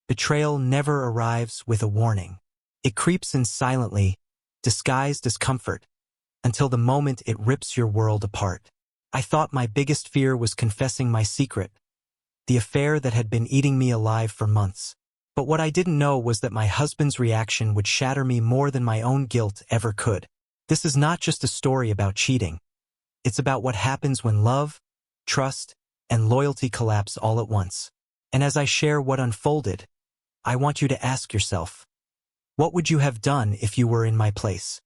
Betrayal never arrives with a warning. It creeps in silently, disguised as comfort, until the moment it rips your world apart. I thought my biggest fear was confessing my secret, the affair that had been eating me alive for months. But what I didn't know was that my husband's reaction would shatter me more than my own guilt ever could. This is not just a story about cheating. It's about what happens when love, trust, and loyalty collapse all at once. And as I share what unfolded, I want you to ask yourself, what would you have done if you were in my place?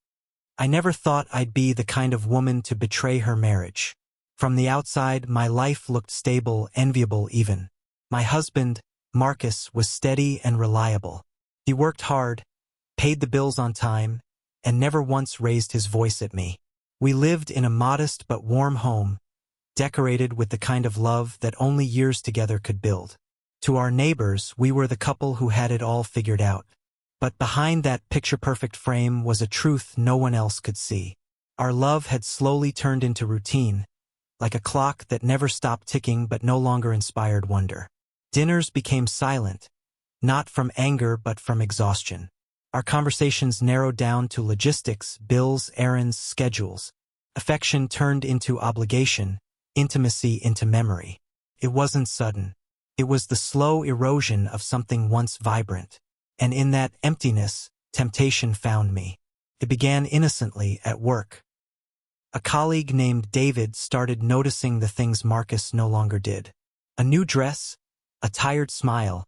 I never thought I'd be the kind of woman to betray her marriage. From the outside, my life looked stable, enviable even. My husband, Marcus, was steady and reliable. He worked hard, paid the bills on time, and never once raised his voice at me. We lived in a modest but warm home, decorated with the kind of love that only years together could build. To our neighbors, we were the couple who had it all figured out. But behind that picture-perfect frame was a truth no one else could see. Our love had slowly turned into routine, like a clock that never stopped ticking but no longer inspired wonder. Dinners became silent, not from anger but from exhaustion. Our conversations narrowed down to logistics, bills, errands, schedules. Affection turned into obligation, intimacy into memory. It wasn't sudden. It was the slow erosion of something once vibrant. And in that emptiness, temptation found me. It began innocently at work. A colleague named David started noticing the things Marcus no longer did. A new dress, a tired smile,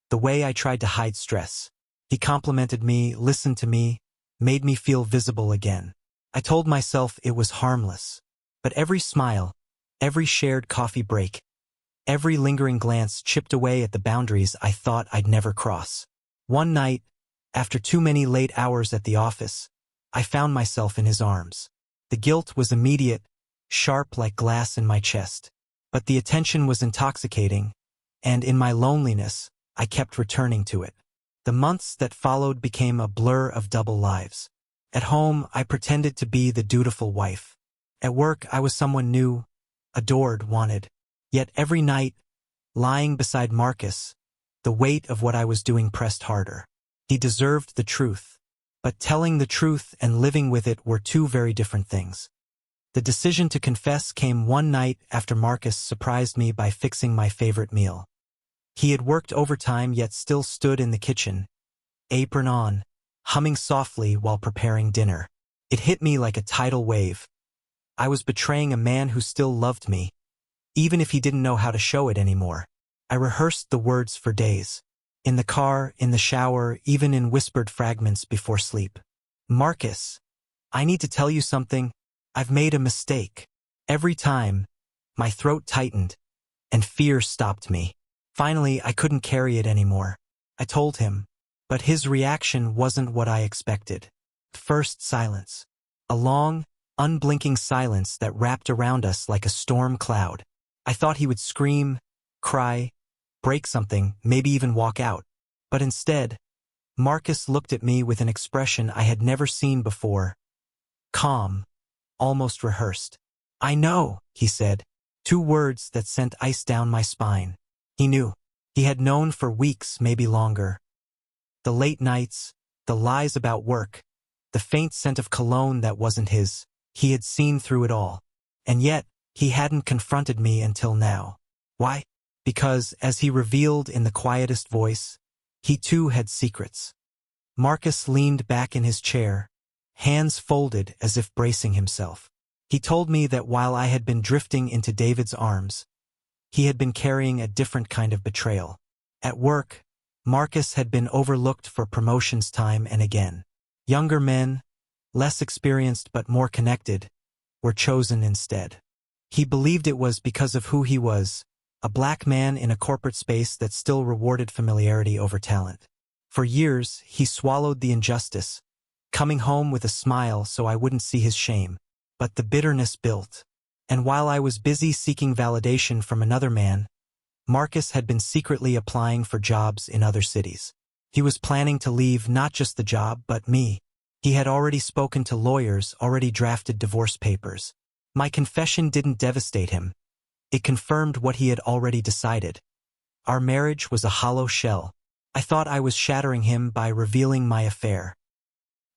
the way I tried to hide stress. He complimented me, listened to me, made me feel visible again. I told myself it was harmless. But every smile, every shared coffee break, every lingering glance chipped away at the boundaries I thought I'd never cross. One night, after too many late hours at the office, I found myself in his arms. The guilt was immediate, sharp like glass in my chest. But the attention was intoxicating, and in my loneliness, I kept returning to it. The months that followed became a blur of double lives. At home, I pretended to be the dutiful wife. At work, I was someone new, adored, wanted. Yet every night, lying beside Marcus, the weight of what I was doing pressed harder. He deserved the truth, but telling the truth and living with it were two very different things. The decision to confess came one night after Marcus surprised me by fixing my favorite meal. He had worked overtime yet still stood in the kitchen, apron on, humming softly while preparing dinner. It hit me like a tidal wave. I was betraying a man who still loved me, even if he didn't know how to show it anymore. I rehearsed the words for days. In the car, in the shower, even in whispered fragments before sleep. Marcus, I need to tell you something. I've made a mistake. Every time, my throat tightened, and fear stopped me. Finally, I couldn't carry it anymore. I told him, but his reaction wasn't what I expected. First, silence. A long, unblinking silence that wrapped around us like a storm cloud. I thought he would scream, cry, break something, maybe even walk out. But instead, Marcus looked at me with an expression I had never seen before. Calm, almost rehearsed. I know, he said, 2 words that sent ice down my spine. He knew. He had known for weeks, maybe longer. The late nights, the lies about work, the faint scent of cologne that wasn't his. He had seen through it all. And yet, he hadn't confronted me until now. Why? Because, as he revealed in the quietest voice, he too had secrets. Marcus leaned back in his chair, hands folded as if bracing himself. He told me that while I had been drifting into David's arms, he had been carrying a different kind of betrayal. At work, Marcus had been overlooked for promotions time and again. Younger men, less experienced but more connected, were chosen instead. He believed it was because of who he was, a black man in a corporate space that still rewarded familiarity over talent. For years, he swallowed the injustice, coming home with a smile so I wouldn't see his shame. But the bitterness built. And while I was busy seeking validation from another man, Marcus had been secretly applying for jobs in other cities. He was planning to leave not just the job, but me. He had already spoken to lawyers, already drafted divorce papers. My confession didn't devastate him. It confirmed what he had already decided. Our marriage was a hollow shell, I thought I was shattering him by revealing my affair.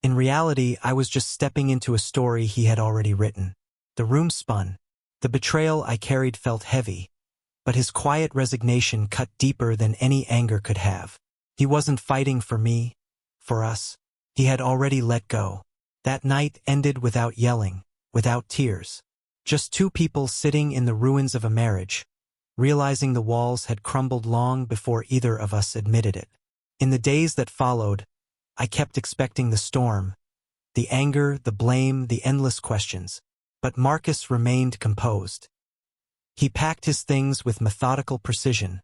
In reality, I was just stepping into a story he had already written. The room spun. The betrayal I carried felt heavy, but his quiet resignation cut deeper than any anger could have. He wasn't fighting for me, for us. He had already let go. That night ended without yelling, without tears. Just two people sitting in the ruins of a marriage, realizing the walls had crumbled long before either of us admitted it. In the days that followed, I kept expecting the storm, the anger, the blame, the endless questions. But Marcus remained composed. He packed his things with methodical precision,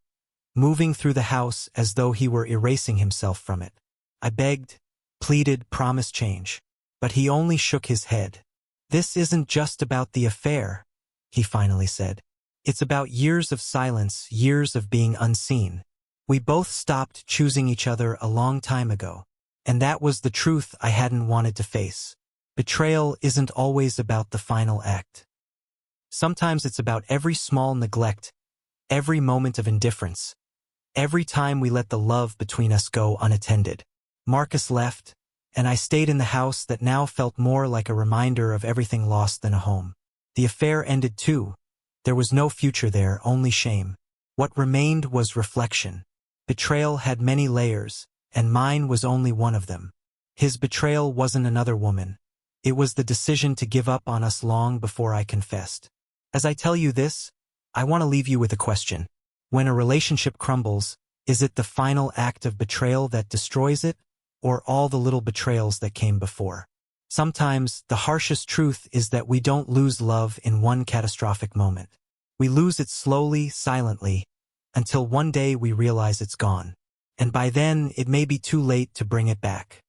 moving through the house as though he were erasing himself from it. I begged, pleaded, promised change. But he only shook his head. "This isn't just about the affair," he finally said. "It's about years of silence, years of being unseen. We both stopped choosing each other a long time ago. And that was the truth I hadn't wanted to face. Betrayal isn't always about the final act. Sometimes it's about every small neglect, every moment of indifference, every time we let the love between us go unattended." Marcus left, and I stayed in the house that now felt more like a reminder of everything lost than a home. The affair ended too. There was no future there, only shame. What remained was reflection. Betrayal had many layers, and mine was only one of them. His betrayal wasn't another woman. It was the decision to give up on us long before I confessed. As I tell you this, I want to leave you with a question. When a relationship crumbles, is it the final act of betrayal that destroys it, or all the little betrayals that came before? Sometimes, the harshest truth is that we don't lose love in one catastrophic moment. We lose it slowly, silently, until one day we realize it's gone. And by then, it may be too late to bring it back.